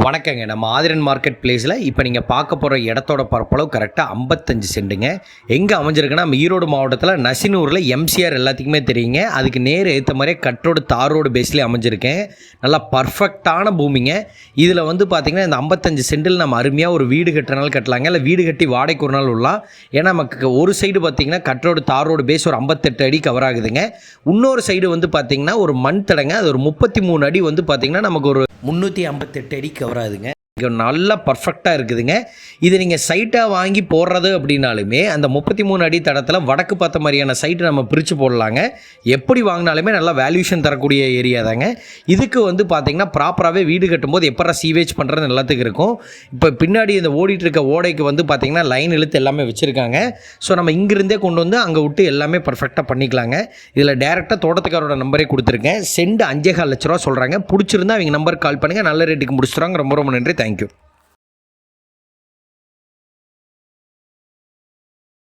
வணக்கங்க. நம்ம ஆதிரன் மார்க்கெட் பிளேஸில் இப்போ நீங்கள் பார்க்க போகிற இடத்தோட பரப்பளவு கரெக்டாக 55 சென்ட்டுங்க. எங்கே அமைஞ்சிருக்குன்னா நம்ம ஈரோடு மாவட்டத்தில் நசினூரில் எம்சிஆர் எல்லாத்துக்குமே தெரியுங்க. அதுக்கு நேர் ஏற்ற மாதிரியே கட்டோடு தார் ரோடு பேஸ்லேயே அமைஞ்சிருக்கேன். நல்லா பர்ஃபெக்டான பூமிங்க. இதில் வந்து பார்த்திங்கன்னா இந்த 55 சென்டில் நம்ம அருமையாக ஒரு வீடு கட்டுறனால கட்டலாங்க, இல்லை வீடு கட்டி வாடகைக்கு ஒரு நாள் விடலாம். ஏன்னா நமக்கு ஒரு சைடு பார்த்திங்கன்னா கட்டோடு தார் ரோடு பேஸ் ஒரு 58 அடி கவர் ஆகுதுங்க. இன்னொரு சைடு வந்து பார்த்திங்கன்னா ஒரு மண் தடங்க, அது ஒரு 33 அடி வந்து பார்த்திங்கன்னா நமக்கு ஒரு 358 அடி கவர் ஆகுதுங்க. இங்கே நல்லா பர்ஃபெக்டாக இருக்குதுங்க. இது நீங்கள் சைட்டாக வாங்கி போடுறது அப்படின்னாலுமே அந்த 33 அடி தடத்தில் வடக்கு பார்த்த மாதிரியான சைட்டு நம்ம பிரித்து போடலாங்க. எப்படி வாங்கினாலுமே நல்லா வேல்யூஷன் தரக்கூடிய ஏரியா தாங்க. இதுக்கு வந்து பார்த்திங்கன்னா ப்ராப்பராகவே வீடு கட்டும்போது எப்போ சீவேஜ் பண்ணுறது எல்லாத்துக்கும் இருக்கும். இப்போ பின்னாடி இந்த ஓடிட்டு இருக்க ஓடைக்கு வந்து பார்த்திங்கன்னா லைன் இழுத்து எல்லாமே வச்சுருக்காங்க. ஸோ நம்ம இங்கிருந்தே கொண்டு வந்து அங்கே விட்டு எல்லாமே பர்ஃபெக்டாக பண்ணிக்கலாங்க. இதில் டேரெக்டாக தோட்டத்துக்காரோட நம்பரே கொடுத்துருக்கேன். சென்ட் 5,4 லட்ச ரூபா சொல்கிறாங்க. பிடிச்சிருந்தா அவங்க நம்பருக்கு கால் பண்ணுங்கள். நல்ல ரேட்டுக்கு முடிச்சுறாங்க. ரொம்ப ரொம்ப நன்றி. தேங்க்யூ.